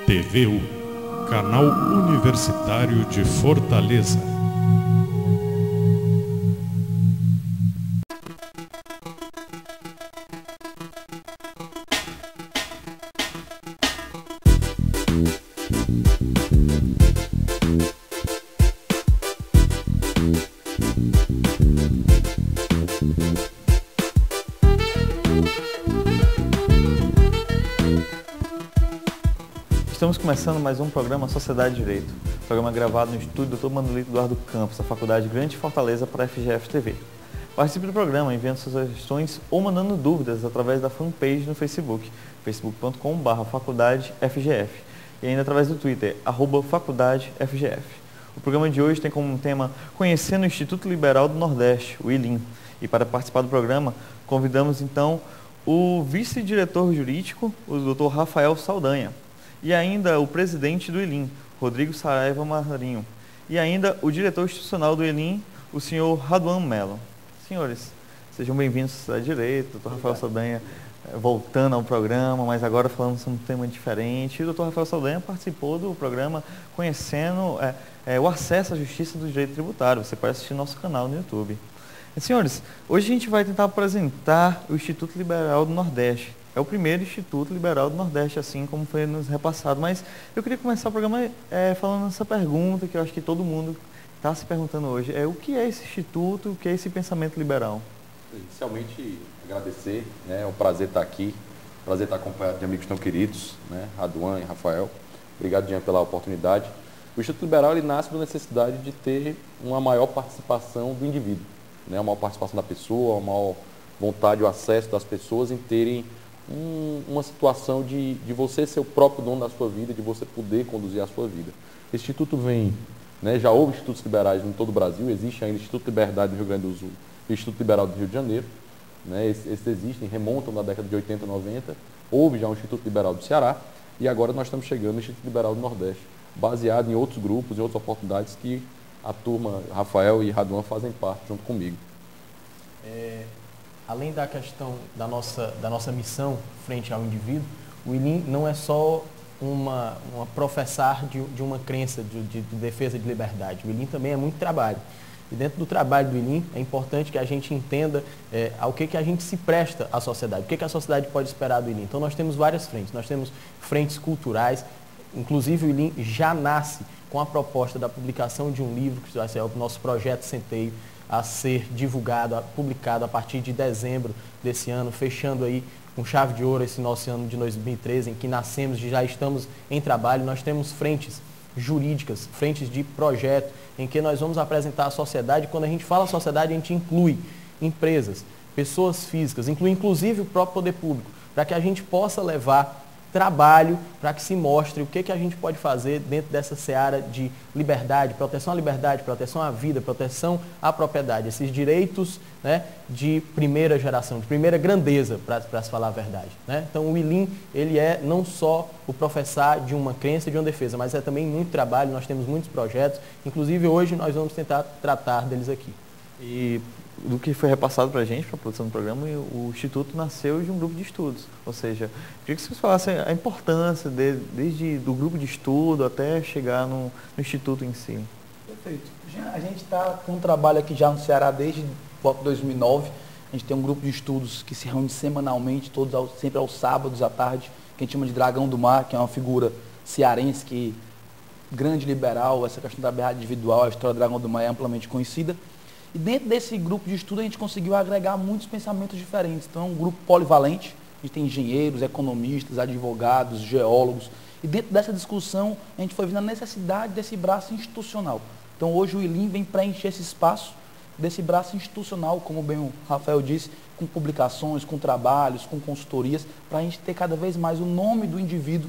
TVU, Canal Universitário de Fortaleza. Estamos começando mais um programa Sociedade e Direito, programa gravado no estúdio Dr. Manolito Eduardo Campos, da Faculdade Grande Fortaleza para a FGF TV. Participe do programa enviando suas sugestões ou mandando dúvidas através da fanpage no Facebook, facebook.com/faculdadefgf, e ainda através do Twitter, @faculdadefgf. O programa de hoje tem como tema Conhecendo o Instituto Liberal do Nordeste, o ILIN. E para participar do programa, convidamos então o vice-diretor jurídico, o Dr. Rafael Saldanha. E ainda o presidente do ILIN, Rodrigo Saraiva Marinho. E ainda o diretor institucional do ILIN, o senhor Raduan Mello. Senhores, sejam bem-vindos à Sociedade de Direito. Dr. Rafael Saldanha voltando ao programa, mas agora falando sobre um tema diferente. E o Dr. Rafael Saldanha participou do programa Conhecendo o Acesso à Justiça do Direito Tributário. Você pode assistir nosso canal no YouTube. Senhores, hoje a gente vai tentar apresentar o Instituto Liberal do Nordeste. É o primeiro Instituto Liberal do Nordeste, assim como foi nos repassado. Mas eu queria começar o programa falando essa pergunta que eu acho que todo mundo está se perguntando hoje. O que é esse Instituto, o que é esse pensamento liberal? Inicialmente, agradecer, é um prazer estar aqui, prazer estar acompanhado de amigos tão queridos, Raduan e Rafael. Obrigado, Jean, pela oportunidade. O Instituto Liberal ele nasce da necessidade de ter uma maior participação do indivíduo, uma maior participação da pessoa, uma maior vontade, o acesso das pessoas em terem uma situação de você ser o próprio dono da sua vida, de você poder conduzir a sua vida. Esse Instituto vem, já houve institutos liberais em todo o Brasil, existe ainda o Instituto Liberdade do Rio Grande do Sul e o Instituto Liberal do Rio de Janeiro. Esses existem, remontam da década de 80 e 90. Houve já um Instituto Liberal do Ceará e agora nós estamos chegando no Instituto Liberal do Nordeste, baseado em outros grupos, em outras oportunidades que a turma, Rafael e Raduan, fazem parte junto comigo. Além da questão da nossa missão frente ao indivíduo, o ILIN não é só uma professar de uma crença de defesa de liberdade. O ILIN também é muito trabalho. E dentro do trabalho do ILIN é importante que a gente entenda ao que a gente se presta à sociedade, o que a sociedade pode esperar do ILIN. Então nós temos várias frentes, nós temos frentes culturais, inclusive o ILIN já nasce com a proposta da publicação de um livro, que vai ser o nosso projeto Centeio, a ser divulgado, publicado a partir de dezembro desse ano, fechando aí com chave de ouro esse nosso ano de 2013, em que nascemos e já estamos em trabalho. Nós temos frentes jurídicas, frentes de projeto, em que nós vamos apresentar à sociedade. Quando a gente fala sociedade, a gente inclui empresas, pessoas físicas, inclui inclusive o próprio poder público, para que a gente possa levar trabalho para que se mostre o que a gente pode fazer dentro dessa seara de liberdade, proteção à vida, proteção à propriedade, esses direitos de primeira geração, de primeira grandeza, para se falar a verdade. Então o ILIN, ele é não só o professar de uma crença e de uma defesa, mas é também muito trabalho, nós temos muitos projetos, inclusive hoje nós vamos tentar tratar deles aqui. E do que foi repassado para a gente, para a produção do programa, o Instituto nasceu de um grupo de estudos. Ou seja, eu queria que vocês falassem a importância desde do grupo de estudo até chegar no Instituto em si. Perfeito. A gente está com um trabalho aqui já no Ceará desde 2009. A gente tem um grupo de estudos que se reúne semanalmente, sempre aos sábados à tarde, que a gente chama de Dragão do Mar, que é uma figura cearense que grande liberal, essa questão da liberdade individual, a história do Dragão do Mar é amplamente conhecida. E dentro desse grupo de estudo a gente conseguiu agregar muitos pensamentos diferentes. Então é um grupo polivalente, a gente tem engenheiros, economistas, advogados, geólogos. E dentro dessa discussão a gente foi vendo a necessidade desse braço institucional. Então hoje o ILIN vem preencher esse espaço desse braço institucional, como bem o Rafael disse, com publicações, com trabalhos, com consultorias, para a gente ter cada vez mais o nome do indivíduo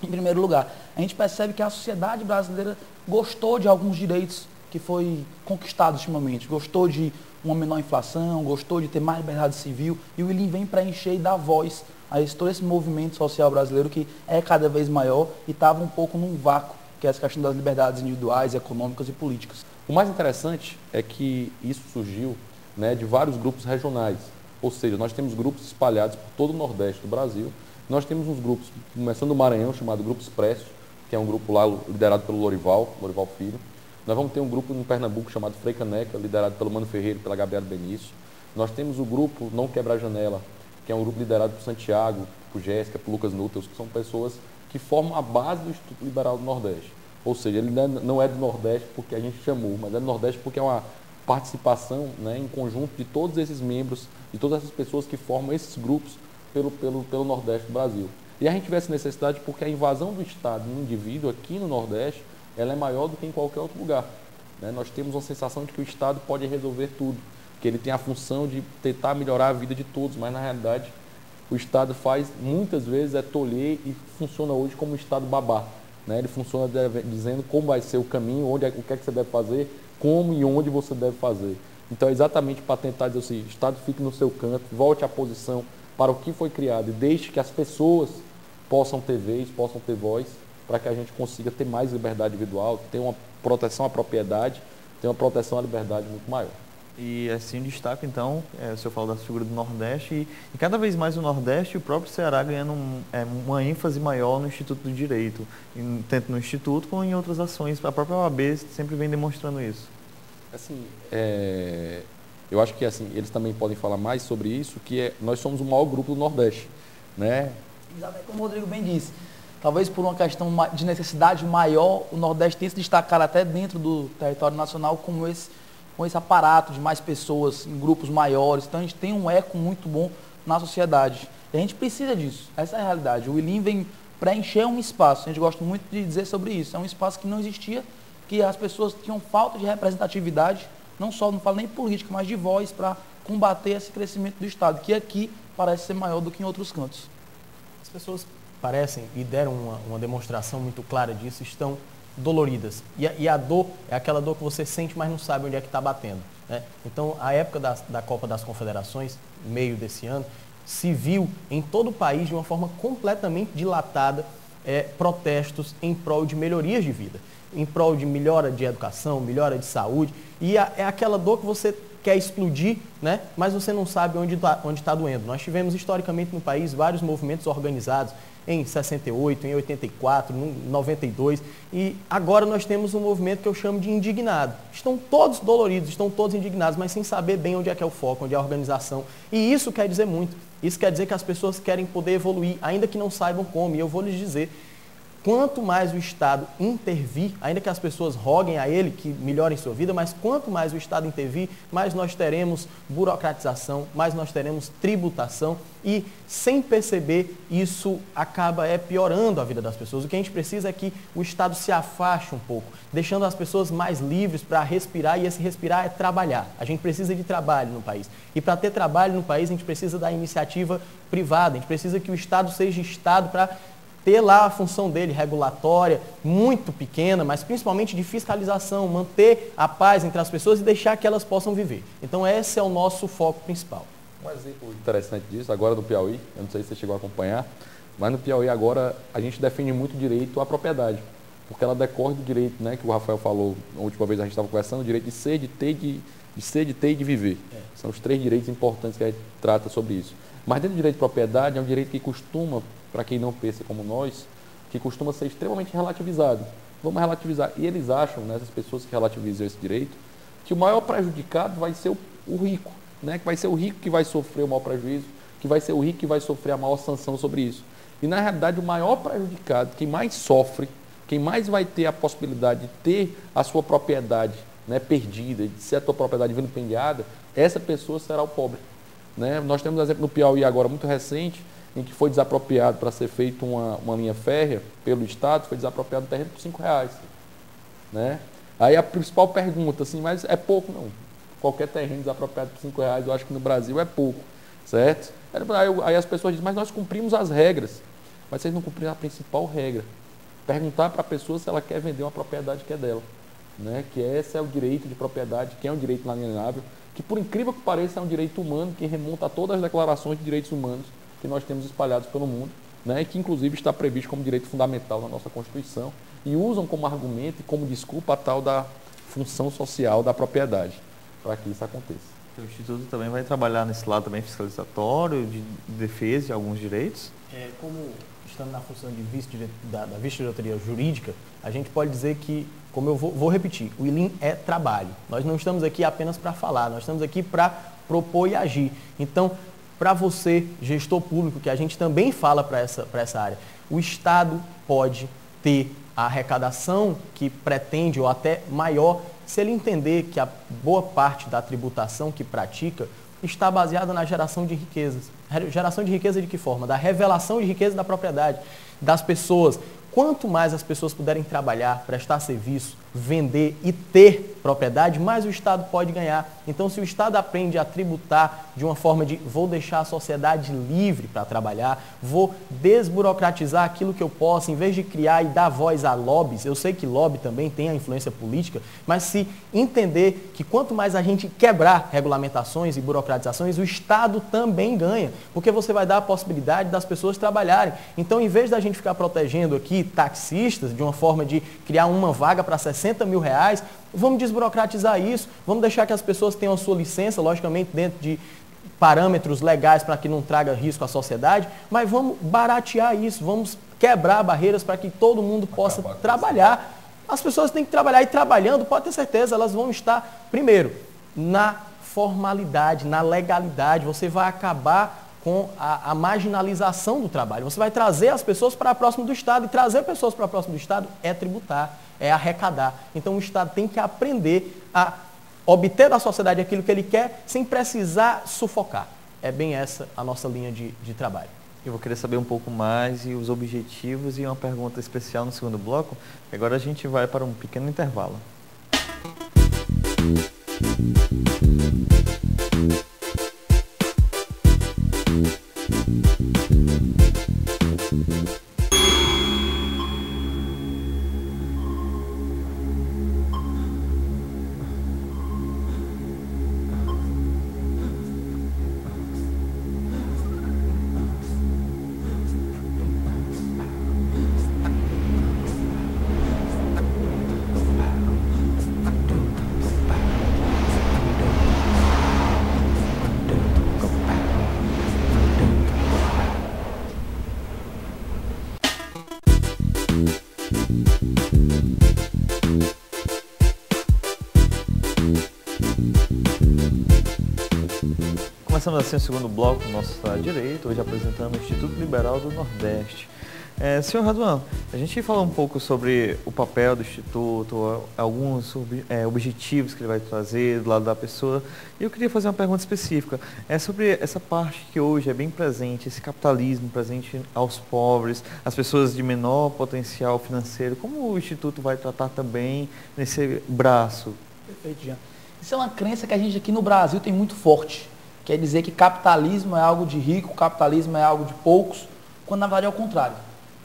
em primeiro lugar. A gente percebe que a sociedade brasileira gostou de alguns direitos que foi conquistado ultimamente, gostou de uma menor inflação, gostou de ter mais liberdade civil, e o ILIN vem preencher e dar voz a todo esse movimento social brasileiro que é cada vez maior e estava um pouco num vácuo, que é essa questão das liberdades individuais, econômicas e políticas. O mais interessante é que isso surgiu, né, de vários grupos regionais, ou seja, nós temos grupos espalhados por todo o Nordeste do Brasil. Nós temos uns grupos, começando do Maranhão, chamado Grupo Expresso, que é um grupo lá liderado pelo Lorival Filho. Nós vamos ter um grupo em Pernambuco chamado Frei Caneca, liderado pelo Mano Ferreira e pela Gabriela Benício. Nós temos o grupo Não Quebrar Janela, que é um grupo liderado por Santiago, por Jéssica, por Lucas Núteus, que são pessoas que formam a base do Instituto Liberal do Nordeste. Ou seja, ele não é do Nordeste porque a gente chamou, mas é do Nordeste porque é uma participação, né, em conjunto de todos esses membros, de todas essas pessoas que formam esses grupos pelo Nordeste do Brasil. E a gente vê essa necessidade porque a invasão do Estado no indivíduo aqui no Nordeste, ela é maior do que em qualquer outro lugar. Né? Nós temos uma sensação de que o Estado pode resolver tudo, que ele tem a função de tentar melhorar a vida de todos, mas na realidade o Estado faz, muitas vezes, é tolher e funciona hoje como um Estado babá. Né? Ele funciona dizendo como vai ser o caminho, o que é que você deve fazer, como e onde você deve fazer. Então é exatamente para tentar dizer assim, o Estado fique no seu canto, volte à posição para o que foi criado e deixe que as pessoas possam ter vez, possam ter voz, para que a gente consiga ter mais liberdade individual, ter uma proteção à propriedade, ter uma proteção à liberdade muito maior. E assim destaco então, o senhor falou da figura do Nordeste e cada vez mais o Nordeste e o próprio Ceará ganhando uma ênfase maior no Instituto do Direito, tanto no Instituto como em outras ações. A própria OAB sempre vem demonstrando isso. Assim, eu acho que assim, eles também podem falar mais sobre isso, que nós somos o maior grupo do Nordeste, né? Exatamente como o Rodrigo bem disse. Talvez por uma questão de necessidade maior, o Nordeste tem se destacado até dentro do território nacional com esse aparato de mais pessoas em grupos maiores. Então a gente tem um eco muito bom na sociedade. E a gente precisa disso, essa é a realidade. O ILIM vem preencher um espaço, a gente gosta muito de dizer sobre isso. É um espaço que não existia, que as pessoas tinham falta de representatividade, não falo nem política, mas de voz para combater esse crescimento do Estado, que aqui parece ser maior do que em outros cantos. As pessoas parecem, e deram uma demonstração muito clara disso, estão doloridas. E a dor é aquela dor que você sente, mas não sabe onde é que está batendo. Né? Então, a época da Copa das Confederações, meio desse ano, se viu em todo o país, de uma forma completamente dilatada, protestos em prol de melhorias de vida, em prol de melhora de educação, melhora de saúde. E é aquela dor que você quer explodir, né? Mas você não sabe onde está doendo. Nós tivemos historicamente no país vários movimentos organizados em 68, em 84, em 92, e agora nós temos um movimento que eu chamo de indignado. Estão todos doloridos, estão todos indignados, mas sem saber bem onde é que é o foco, onde é a organização. E isso quer dizer muito. Isso quer dizer que as pessoas querem poder evoluir, ainda que não saibam como. E eu vou lhes dizer, quanto mais o Estado intervir, ainda que as pessoas roguem a ele que melhorem sua vida, mas quanto mais o Estado intervir, mais nós teremos burocratização, mais nós teremos tributação e, sem perceber, isso acaba piorando a vida das pessoas. O que a gente precisa é que o Estado se afaste um pouco, deixando as pessoas mais livres para respirar, e esse respirar é trabalhar. A gente precisa de trabalho no país. E para ter trabalho no país, a gente precisa da iniciativa privada, a gente precisa que o Estado seja Estado para ter lá a função dele regulatória, muito pequena, mas principalmente de fiscalização, manter a paz entre as pessoas e deixar que elas possam viver. Então esse é o nosso foco principal. Um exemplo interessante disso, agora no Piauí, eu não sei se você chegou a acompanhar, mas no Piauí agora a gente defende muito o direito à propriedade, porque ela decorre do direito, né, que o Rafael falou, na última vez a gente estava conversando, o direito de ser, de ter, e de viver. São os 3 direitos importantes que a gente trata sobre isso. Mas dentro do direito de propriedade é um direito que costuma, para quem não pensa como nós, que costuma ser extremamente relativizado. Vamos relativizar. E eles acham, né, essas pessoas que relativizam esse direito, que o maior prejudicado vai ser o rico, né, que vai ser o rico que vai sofrer o maior prejuízo, que vai ser o rico que vai sofrer a maior sanção sobre isso. E, na realidade, o maior prejudicado, quem mais sofre, quem mais vai ter a possibilidade de ter a sua propriedade, né, perdida, de ser a sua propriedade vilipendiada, essa pessoa será o pobre. Né? Nós temos um exemplo no Piauí agora muito recente, em que foi desapropriado para ser feita uma linha férrea pelo Estado, foi desapropriado o terreno por R$5. Né? Aí a principal pergunta, assim, mas é pouco? Não. Qualquer terreno desapropriado por R$5, eu acho que no Brasil é pouco, certo? Aí as pessoas dizem, mas nós cumprimos as regras. Mas vocês não cumpriram a principal regra. Perguntar para a pessoa se ela quer vender uma propriedade que é dela. Né? Que esse é o direito de propriedade, que é um direito inalienável, que por incrível que pareça é um direito humano, que remonta a todas as declarações de direitos humanos que nós temos espalhados pelo mundo, né, e que inclusive está previsto como direito fundamental na nossa Constituição, e usam como argumento e como desculpa a tal da função social da propriedade, para que isso aconteça. O Instituto também vai trabalhar nesse lado também fiscalizatório, de defesa de alguns direitos? Como estamos na função de da vice-diretoria jurídica, a gente pode dizer que, como eu vou repetir, o ILIM é trabalho. Nós não estamos aqui apenas para falar, nós estamos aqui para propor e agir. Então, para você, gestor público, que a gente também fala para essa área, o Estado pode ter a arrecadação que pretende, ou até maior, se ele entender que a boa parte da tributação que pratica está baseada na geração de riquezas. Geração de riqueza de que forma? Da revelação de riqueza da propriedade, das pessoas. Quanto mais as pessoas puderem trabalhar, prestar serviço, vender e ter propriedade, mais o Estado pode ganhar. Então, se o Estado aprende a tributar de uma forma de vou deixar a sociedade livre para trabalhar, vou desburocratizar aquilo que eu posso, em vez de criar e dar voz a lobbies, eu sei que lobby também tem a influência política, mas se entender que quanto mais a gente quebrar regulamentações e burocratizações, o Estado também ganha, porque você vai dar a possibilidade das pessoas trabalharem. Então, em vez da gente ficar protegendo aqui taxistas de uma forma de criar uma vaga para 60 mil reais, vamos desburocratizar isso, vamos deixar que as pessoas tenham a sua licença, logicamente dentro de parâmetros legais para que não traga risco à sociedade, mas vamos baratear isso, vamos quebrar barreiras para que todo mundo possa trabalhar. As pessoas têm que trabalhar e trabalhando, pode ter certeza, elas vão estar, primeiro, na formalidade, na legalidade, você vai acabar com a marginalização do trabalho. Você vai trazer as pessoas para próximo do Estado, e trazer pessoas para próximo do Estado é tributar, é arrecadar. Então o Estado tem que aprender a obter da sociedade aquilo que ele quer sem precisar sufocar. É bem essa a nossa linha de trabalho. Eu vou querer saber um pouco mais e os objetivos e uma pergunta especial no segundo bloco. Agora a gente vai para um pequeno intervalo. Começamos assim o segundo bloco do nosso direito, hoje apresentando o Instituto Liberal do Nordeste. Senhor Raduan, a gente falou um pouco sobre o papel do Instituto, alguns objetivos que ele vai trazer do lado da pessoa, e eu queria fazer uma pergunta específica. Sobre essa parte que hoje é bem presente, esse capitalismo presente aos pobres, as pessoas de menor potencial financeiro, como o Instituto vai tratar também nesse braço? Perfeito, Jean. Isso é uma crença que a gente aqui no Brasil tem muito forte. Quer dizer que capitalismo é algo de rico, capitalismo é algo de poucos, quando na verdade é o contrário.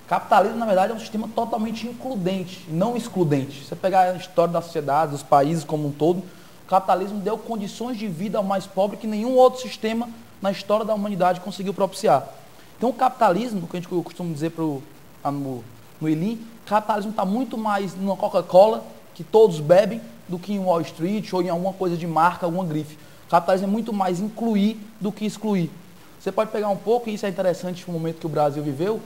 Capitalismo, na verdade, é um sistema totalmente includente, não excludente. Se você pegar a história da sociedade, dos países como um todo, o capitalismo deu condições de vida ao mais pobre que nenhum outro sistema na história da humanidade conseguiu propiciar. Então, o capitalismo, que a gente costuma dizer no ILIM, o capitalismo está muito mais numa Coca-Cola, que todos bebem, do que em Wall Street ou em alguma coisa de marca, alguma grife. O capitalismo é muito mais incluir do que excluir. Você pode pegar um pouco, e isso é interessante no momento que o Brasil viveu,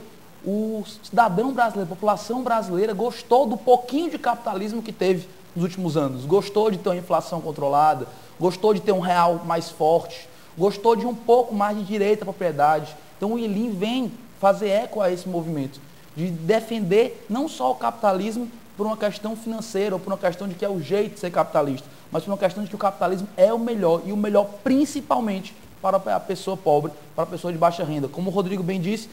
o cidadão brasileiro, a população brasileira gostou do pouquinho de capitalismo que teve nos últimos anos. Gostou de ter uma inflação controlada, gostou de ter um real mais forte, gostou de um pouco mais de direito à propriedade. Então o ILIM vem fazer eco a esse movimento, de defender não só o capitalismo por uma questão financeira ou por uma questão de que é o jeito de ser capitalista, mas por uma questão de que o capitalismo é o melhor, e o melhor principalmente para a pessoa pobre, para a pessoa de baixa renda. Como o Rodrigo bem disse,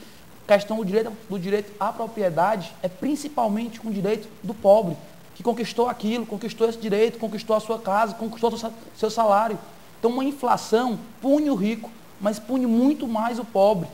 a questão do direito à propriedade é principalmente um direito do pobre, que conquistou aquilo, conquistou esse direito, conquistou a sua casa, conquistou o seu salário. Então uma inflação pune o rico, mas pune muito mais o pobre.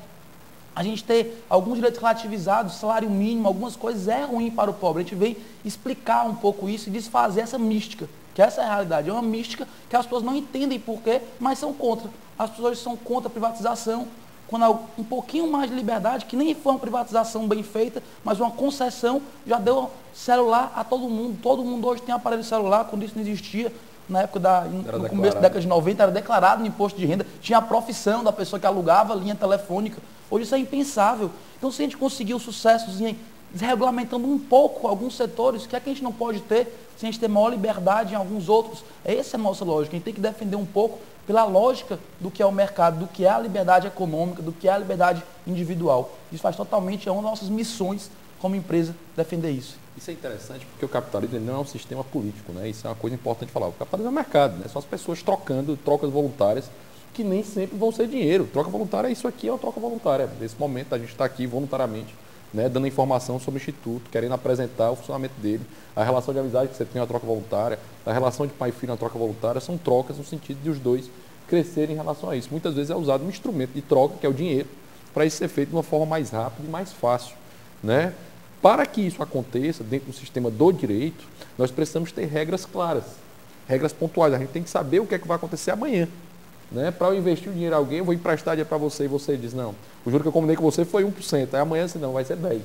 A gente ter alguns direitos relativizados, salário mínimo, algumas coisas é ruim para o pobre. A gente vem explicar um pouco isso e desfazer essa mística, que essa é a realidade. É uma mística que as pessoas não entendem por quê, mas são contra. As pessoas são contra a privatização, quando há um pouquinho mais de liberdade, que nem foi uma privatização bem feita, mas uma concessão, já deu celular a todo mundo. Todo mundo hoje tem aparelho celular, quando isso não existia. Na época no começo da década de 90, era declarado no imposto de renda, tinha a profissão da pessoa que alugava a linha telefônica. Hoje isso é impensável. Então, se a gente conseguir o sucesso desregulamentando um pouco alguns setores, o que é que a gente não pode ter se a gente ter maior liberdade em alguns outros? Essa é a nossa lógica. A gente tem que defender um pouco pela lógica do que é o mercado, do que é a liberdade econômica, do que é a liberdade individual. Isso faz totalmente, é uma das nossas missões como empresa, defender isso. Isso é interessante porque o capitalismo não é um sistema político, né? Isso é uma coisa importante falar. O capitalismo é mercado, né? São as pessoas trocando, trocas voluntárias, que nem sempre vão ser dinheiro. Troca voluntária, isso aqui é uma troca voluntária. Nesse momento a gente está aqui voluntariamente, né, dando informação sobre o Instituto, querendo apresentar o funcionamento dele, a relação de amizade que você tem na troca voluntária, a relação de pai e filho na troca voluntária, são trocas no sentido de os dois crescerem em relação a isso. Muitas vezes é usado um instrumento de troca, que é o dinheiro, para isso ser feito de uma forma mais rápida e mais fácil, né? Para que isso aconteça dentro do sistema do direito, nós precisamos ter regras claras, regras pontuais. A gente tem que saber o que é que vai acontecer amanhã. Né? Para eu investir o dinheiro em alguém, eu vou emprestar dinheiro para você e você diz, não, o juro que eu combinei com você foi 1%, aí amanhã, se não, vai ser 10%,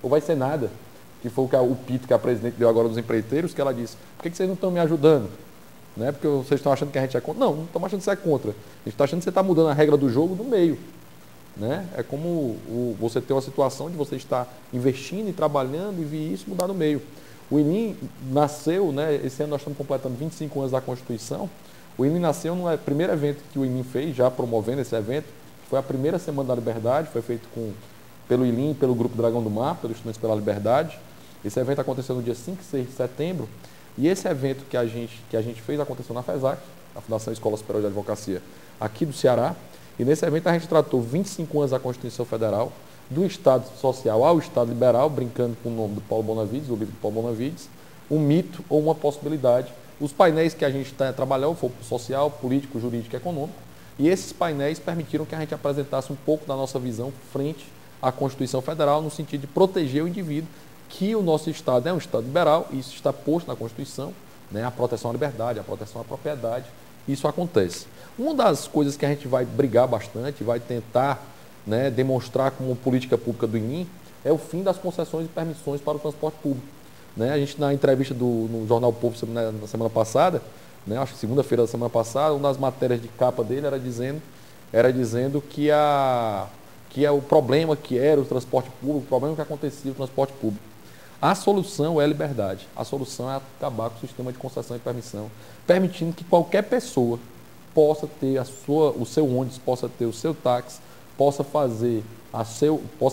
ou vai ser nada, que foi o pito que a presidente deu agora dos empreiteiros, que ela disse, por que vocês não estão me ajudando? Né? Porque vocês estão achando que a gente é contra? Não estamos achando que você é contra, a gente está achando que você está mudando a regra do jogo no meio. Né? É como você ter uma situação de você estar investindo e trabalhando e vir isso mudar no meio. O INIM nasceu, né, esse ano nós estamos completando 25 anos da Constituição. O INIM nasceu no primeiro evento que o INIM fez, já promovendo esse evento, foi a primeira Semana da Liberdade, foi feito pelo INIM e pelo Grupo Dragão do Mar, pelos Estudantes pela Liberdade. Esse evento aconteceu no dia 5 e 6 de setembro, e esse evento que a gente fez aconteceu na FESAC, a Fundação Escola Superior de Advocacia, aqui do Ceará. E nesse evento a gente tratou 25 anos da Constituição Federal, do Estado Social ao Estado Liberal, brincando com o nome do Paulo Bonavides, do livro do Paulo Bonavides, um mito ou uma possibilidade. Os painéis que a gente trabalhou foram social, político, jurídico e econômico, e esses painéis permitiram que a gente apresentasse um pouco da nossa visão frente à Constituição Federal, no sentido de proteger o indivíduo, que o nosso Estado é um Estado liberal, e isso está posto na Constituição, né, a proteção à liberdade, a proteção à propriedade. Isso acontece. Uma das coisas que a gente vai brigar bastante, vai tentar, né, demonstrar como política pública do INIM, é o fim das concessões e permissões para o transporte público. Né? A gente, na entrevista no Jornal Povo na semana passada, né, acho que segunda-feira da semana passada, uma das matérias de capa dele era dizendo que o problema que era o transporte público, o problema que acontecia o transporte público. A solução é a liberdade. A solução é acabar com o sistema de concessão e permissão, permitindo que qualquer pessoa possa ter o seu ônibus, possa ter o seu táxi, possa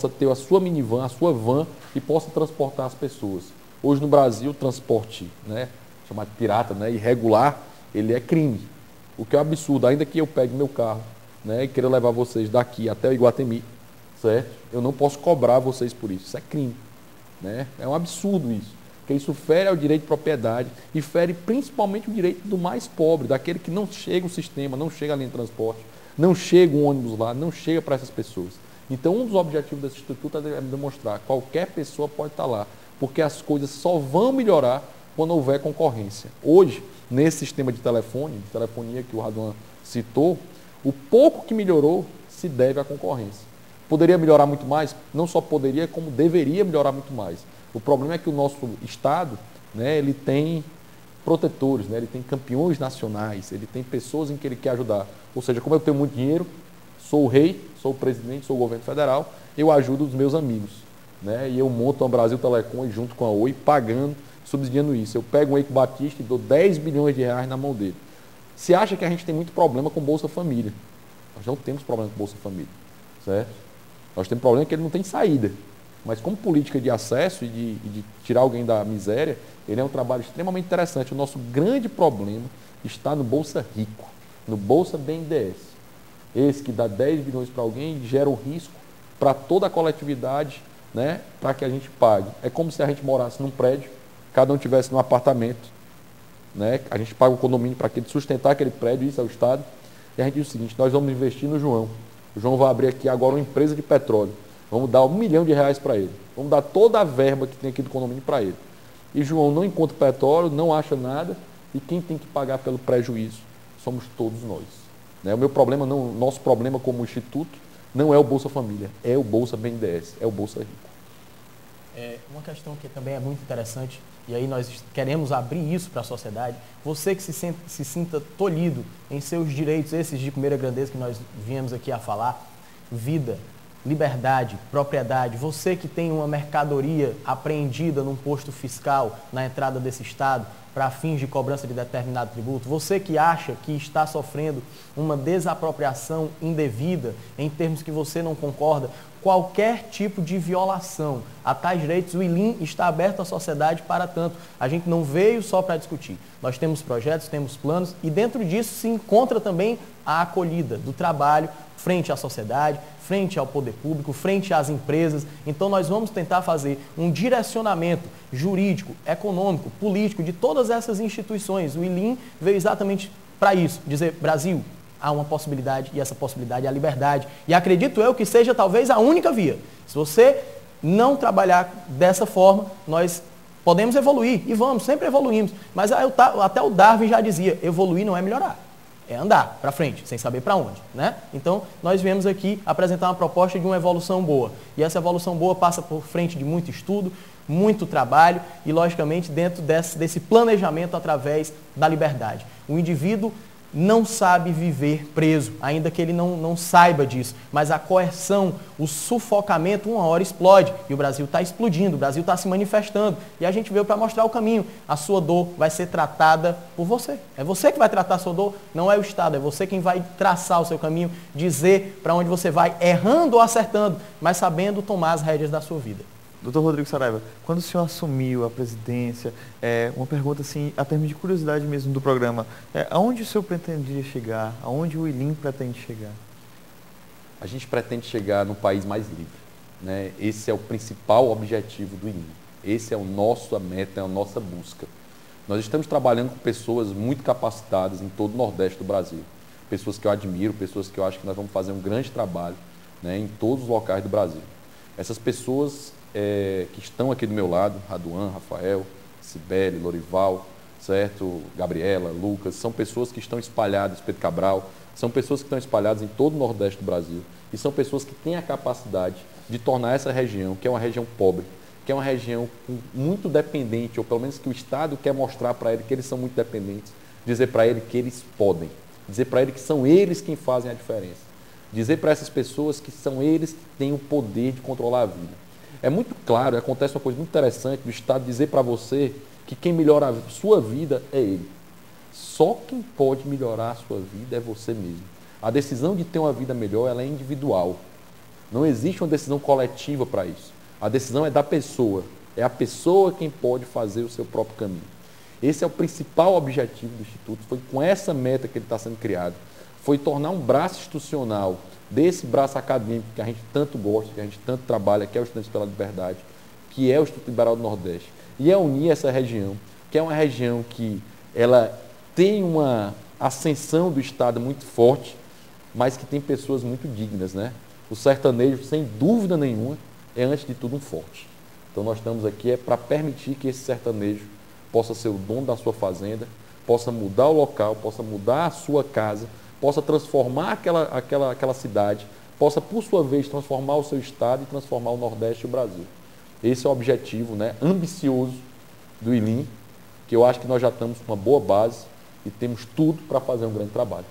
ter a sua minivan, a sua van e possa transportar as pessoas. Hoje no Brasil, o transporte, né, chamado pirata, né, irregular, ele é crime. O que é um absurdo, ainda que eu pegue meu carro, né, e queira levar vocês daqui até o Iguatemi, certo? Eu não posso cobrar vocês por isso. Isso é crime. Né? É um absurdo isso, porque isso fere ao direito de propriedade e fere principalmente o direito do mais pobre, daquele que não chega o sistema, não chega a linha de transporte, não chega um ônibus lá, não chega para essas pessoas. Então, um dos objetivos desse instituto é demonstrar que qualquer pessoa pode estar lá, porque as coisas só vão melhorar quando houver concorrência. Hoje, nesse sistema de telefonia que o Raduan citou, o pouco que melhorou se deve à concorrência. Poderia melhorar muito mais? Não só poderia, como deveria melhorar muito mais. O problema é que o nosso Estado, né, ele tem protetores, né, ele tem campeões nacionais, ele tem pessoas em que ele quer ajudar. Ou seja, como eu tenho muito dinheiro, sou o rei, sou o presidente, sou o governo federal, eu ajudo os meus amigos. Né, e eu monto a Brasil Telecom junto com a Oi, pagando, subsidiando isso. Eu pego um Eike Batista e dou 10 bilhões de reais na mão dele. Se acha que a gente tem muito problema com Bolsa Família. Nós não temos problema com Bolsa Família. Certo? Nós temos problema que ele não tem saída. Mas como política de acesso e de tirar alguém da miséria, ele é um trabalho extremamente interessante. O nosso grande problema está no Bolsa Rico, no Bolsa BNDES. Esse que dá 10 bilhões para alguém e gera um risco para toda a coletividade, né, para que a gente pague. É como se a gente morasse num prédio, cada um tivesse num apartamento, né, a gente paga o condomínio para sustentar aquele prédio, isso é o Estado, e a gente diz o seguinte, nós vamos investir no João. O João vai abrir aqui agora uma empresa de petróleo. Vamos dar R$1 milhão para ele. Vamos dar toda a verba que tem aqui do condomínio para ele. E João não encontra petróleo, não acha nada, e quem tem que pagar pelo prejuízo somos todos nós. Né? O meu problema, não, nosso problema como instituto, Não é o Bolsa Família, é o Bolsa BNDES, é o Bolsa Rico. Uma questão que também é muito interessante, e aí nós queremos abrir isso para a sociedade, você que se sinta tolhido em seus direitos, esses de primeira grandeza que nós viemos aqui a falar, vida, liberdade, propriedade, você que tem uma mercadoria apreendida num posto fiscal na entrada desse estado para fins de cobrança de determinado tributo, você que acha que está sofrendo uma desapropriação indevida em termos que você não concorda, qualquer tipo de violação a tais direitos, o ILIM está aberto à sociedade para tanto. A gente não veio só para discutir. Nós temos projetos, temos planos e dentro disso se encontra também a acolhida do trabalho frente à sociedade, frente ao poder público, frente às empresas. Então nós vamos tentar fazer um direcionamento jurídico, econômico, político de todas essas instituições. O ILIM veio exatamente para isso, dizer, Brasil, há uma possibilidade e essa possibilidade é a liberdade. E acredito eu que seja talvez a única via. Se você não trabalhar dessa forma, nós podemos evoluir e vamos, sempre evoluímos. Mas até o Darwin já dizia, evoluir não é melhorar. É andar para frente, sem saber para onde, né? Então, nós viemos aqui apresentar uma proposta de uma evolução boa. E essa evolução boa passa por frente de muito estudo, muito trabalho e, logicamente, dentro desse planejamento através da liberdade. O indivíduo não sabe viver preso, ainda que ele não saiba disso. Mas a coerção, o sufocamento, uma hora explode. E o Brasil está explodindo, o Brasil está se manifestando. E a gente veio para mostrar o caminho. A sua dor vai ser tratada por você. É você que vai tratar a sua dor, não é o Estado. É você quem vai traçar o seu caminho, dizer para onde você vai, errando ou acertando, mas sabendo tomar as rédeas da sua vida. Doutor Rodrigo Saraiva, quando o senhor assumiu a presidência, uma pergunta assim, a termos de curiosidade mesmo do programa, aonde o senhor pretendia chegar? Aonde o ILIM pretende chegar? A gente pretende chegar num país mais livre, né? Esse é o principal objetivo do ILIM. Esse é a nossa meta, é a nossa busca. Nós estamos trabalhando com pessoas muito capacitadas em todo o Nordeste do Brasil. Pessoas que eu admiro, pessoas que eu acho que nós vamos fazer um grande trabalho, né, em todos os locais do Brasil. Essas pessoas que estão aqui do meu lado, Raduan, Rafael, Cibele, Lorival, certo? Gabriela, Lucas, são pessoas que estão espalhadas, Pedro Cabral, são pessoas que estão espalhadas em todo o Nordeste do Brasil e são pessoas que têm a capacidade de tornar essa região, que é uma região pobre, que é uma região muito dependente, ou pelo menos que o Estado quer mostrar para ele que eles são muito dependentes, dizer para ele que eles podem, dizer para ele que são eles quem fazem a diferença, dizer para essas pessoas que são eles que têm o poder de controlar a vida. É muito claro, acontece uma coisa muito interessante do Estado dizer para você que quem melhora a sua vida é ele. Só quem pode melhorar a sua vida é você mesmo. A decisão de ter uma vida melhor, ela é individual. Não existe uma decisão coletiva para isso. A decisão é da pessoa. É a pessoa quem pode fazer o seu próprio caminho. Esse é o principal objetivo do Instituto. Foi com essa meta que ele está sendo criado. Foi tornar um braço institucional desse braço acadêmico que a gente tanto gosta, que a gente tanto trabalha, que é o Estudantes pela Liberdade, que é o Instituto Liberal do Nordeste, e é unir essa região, que é uma região que ela tem uma ascensão do Estado muito forte, mas que tem pessoas muito dignas, né? O sertanejo, sem dúvida nenhuma, é antes de tudo um forte. Então nós estamos aqui para permitir que esse sertanejo possa ser o dono da sua fazenda, possa mudar o local, possa mudar a sua casa, possa transformar aquela cidade, possa, por sua vez, transformar o seu estado e transformar o Nordeste e o Brasil. Esse é o objetivo, né, ambicioso do ILIM, que eu acho que nós já estamos com uma boa base e temos tudo para fazer um grande trabalho.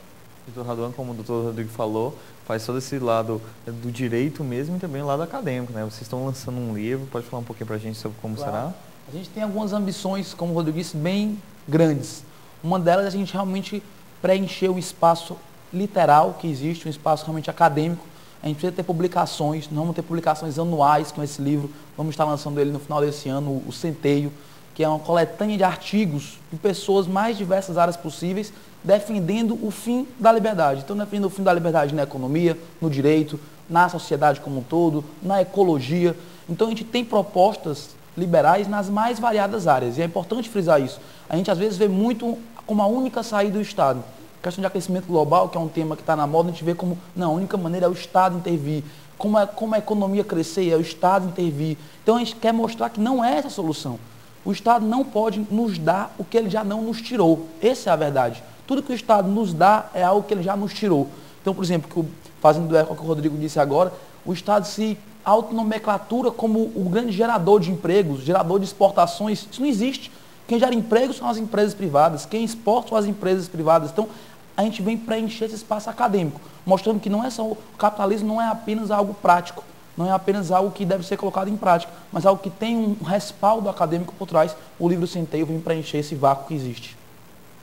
Doutor Raduan, como o doutor Rodrigo falou, faz todo esse lado do direito mesmo e também o lado acadêmico, né? Vocês estão lançando um livro, pode falar um pouquinho para a gente sobre como será? A gente tem algumas ambições, como o Rodrigo disse, bem grandes. Uma delas é a gente realmente preencher o espaço literal que existe, um espaço realmente acadêmico. A gente precisa ter publicações, nós vamos ter publicações anuais com esse livro, vamos estar lançando ele no final desse ano, o Centeio, que é uma coletânea de artigos de pessoas mais diversas áreas possíveis, defendendo o fim da liberdade. Então, defendendo o fim da liberdade na economia, no direito, na sociedade como um todo, na ecologia. Então, a gente tem propostas liberais nas mais variadas áreas, e é importante frisar isso. A gente, às vezes, vê muito como a única saída do Estado. A questão de aquecimento global, que é um tema que está na moda, a gente vê como, não, a única maneira é o Estado intervir. Como a economia crescer, é o Estado intervir. Então, a gente quer mostrar que não é essa a solução. O Estado não pode nos dar o que ele já não nos tirou. Essa é a verdade. Tudo que o Estado nos dá é algo que ele já nos tirou. Então, por exemplo, fazendo eco ao que o Rodrigo disse agora, o Estado se autonomenclatura como o grande gerador de empregos, gerador de exportações. Isso não existe. Quem gera empregos são as empresas privadas, quem exporta são as empresas privadas. Então, a gente vem preencher esse espaço acadêmico, mostrando que não é só o capitalismo não é apenas algo prático, não é apenas algo que deve ser colocado em prática, mas algo que tem um respaldo acadêmico por trás. O livro Centeio vem preencher esse vácuo que existe.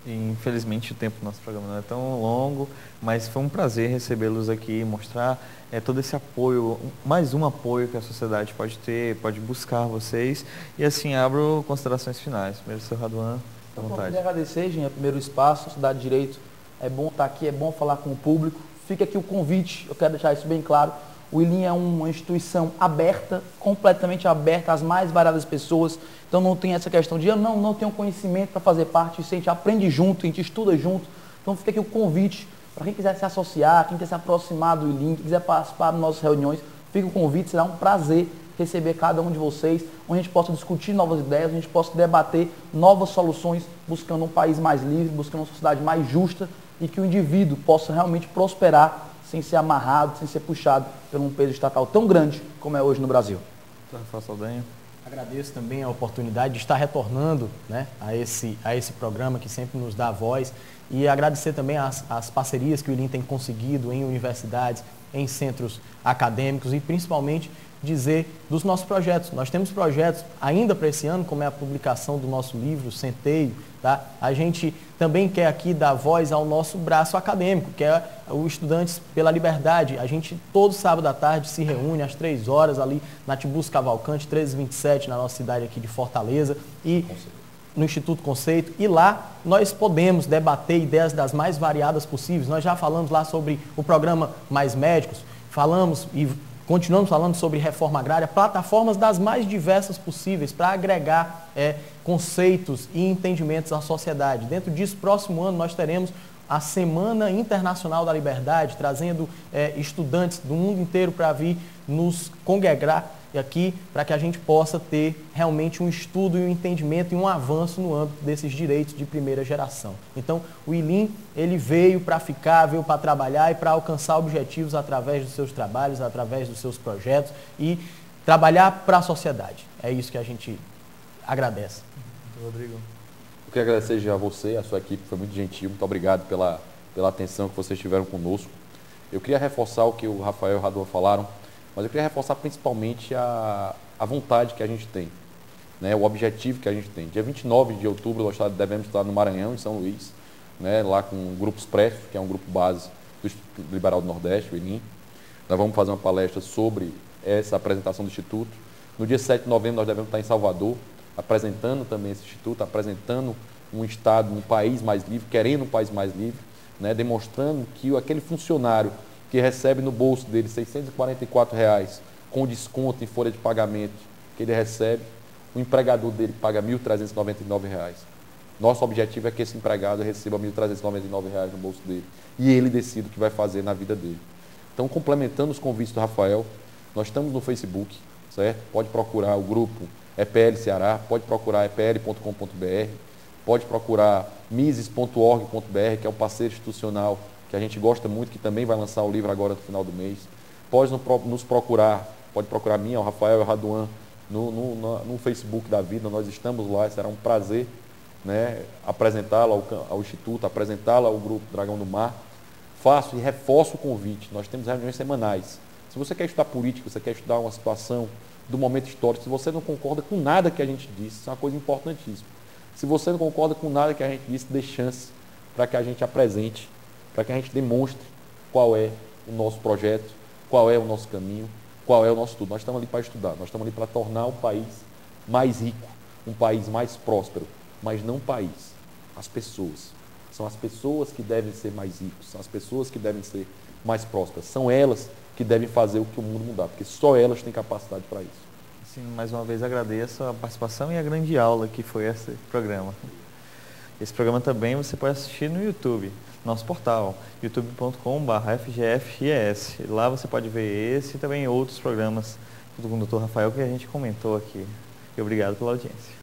E, infelizmente o tempo do nosso programa não é tão longo, mas foi um prazer recebê-los aqui, mostrar todo esse apoio, mais um apoio que a sociedade pode ter, pode buscar vocês. E assim, abro considerações finais. Primeiro, seu Raduan, à vontade. Eu queria agradecer, gente, primeiro espaço, Cidade de Direito. É bom estar aqui, é bom falar com o público. Fica aqui o convite, eu quero deixar isso bem claro. O ILIM é uma instituição aberta, completamente aberta às mais variadas pessoas. Então não tem essa questão de eu não tenho conhecimento para fazer parte, isso a gente aprende junto, a gente estuda junto. Então fica aqui o convite para quem quiser se associar, quem quiser se aproximar do ILIM, quem quiser participar das nossas reuniões, fica o convite, será um prazer receber cada um de vocês, onde a gente possa discutir novas ideias, onde a gente possa debater novas soluções, buscando um país mais livre, buscando uma sociedade mais justa e que o indivíduo possa realmente prosperar sem ser amarrado, sem ser puxado por um peso estatal tão grande como é hoje no Brasil. Rafael Saldanha. Agradeço também a oportunidade de estar retornando, né, a esse programa que sempre nos dá voz e agradecer também as parcerias que o ILIM tem conseguido em universidades, em centros acadêmicos e principalmente dizer dos nossos projetos. Nós temos projetos ainda para esse ano, como é a publicação do nosso livro, Centeio. Tá? A gente também quer aqui dar voz ao nosso braço acadêmico, que é o Estudantes pela Liberdade. A gente, todo sábado à tarde, se reúne às 3 horas ali na Tibus Cavalcante, 1327, na nossa cidade aqui de Fortaleza, e no Instituto Conceito. E lá nós podemos debater ideias das mais variadas possíveis. Nós já falamos lá sobre o programa Mais Médicos, falamos e continuamos falando sobre reforma agrária, plataformas das mais diversas possíveis para agregar conceitos e entendimentos à sociedade. Dentro disso, próximo ano, nós teremos a Semana Internacional da Liberdade, trazendo estudantes do mundo inteiro para vir nos congregar aqui, para que a gente possa ter realmente um estudo e um entendimento e um avanço no âmbito desses direitos de primeira geração. Então, o ILIM, ele veio para ficar, veio para trabalhar e para alcançar objetivos através dos seus trabalhos, através dos seus projetos e trabalhar para a sociedade. É isso que a gente agradece. Rodrigo. Eu quero agradecer já a você, a sua equipe, foi muito gentil, muito obrigado pela atenção que vocês tiveram conosco. Eu queria reforçar o que o Rafael e o Raduan falaram, mas eu queria reforçar principalmente a vontade que a gente tem, né, o objetivo que a gente tem. Dia 29 de outubro, nós devemos estar no Maranhão, em São Luís, né, lá com o Grupo Expresso, que é um grupo base do Instituto Liberal do Nordeste, o ILIM. Nós vamos fazer uma palestra sobre essa apresentação do Instituto. No dia 7 de novembro, nós devemos estar em Salvador, apresentando também esse Instituto, apresentando um Estado, um país mais livre, querendo um país mais livre, né, demonstrando que aquele funcionário que recebe no bolso dele R$ 644,00 com desconto em folha de pagamento que ele recebe, o empregador dele paga R$ 1.399. Nosso objetivo é que esse empregado receba R$ 1.399 no bolso dele e ele decida o que vai fazer na vida dele. Então, complementando os convites do Rafael, nós estamos no Facebook, certo? Pode procurar o grupo EPL Ceará, pode procurar epl.com.br, pode procurar mises.org.br, que é o parceiro institucional que a gente gosta muito, que também vai lançar o livro agora no final do mês. Pode nos procurar, pode procurar mim, o Rafael e o Raduan no Facebook da vida, nós estamos lá, será um prazer, né, apresentá-lo ao Instituto, apresentá-lo ao Grupo Dragão do Mar. Faço e reforço o convite, nós temos reuniões semanais. Se você quer estudar política, você quer estudar uma situação do momento histórico, se você não concorda com nada que a gente disse, isso é uma coisa importantíssima. Se você não concorda com nada que a gente disse, dê chance para que a gente apresente, para que a gente demonstre qual é o nosso projeto, qual é o nosso caminho, qual é o nosso tudo. Nós estamos ali para estudar, nós estamos ali para tornar o país mais rico, um país mais próspero, mas não o país, as pessoas. São as pessoas que devem ser mais ricas, são as pessoas que devem ser mais prósperas, são elas que devem fazer o que o mundo mudar, porque só elas têm capacidade para isso. Sim, mais uma vez agradeço a participação e a grande aula que foi esse programa. Esse programa também você pode assistir no YouTube, nosso portal, youtube.com/FGFIES. Lá você pode ver esse e também outros programas do Dr. Rafael que a gente comentou aqui. E obrigado pela audiência.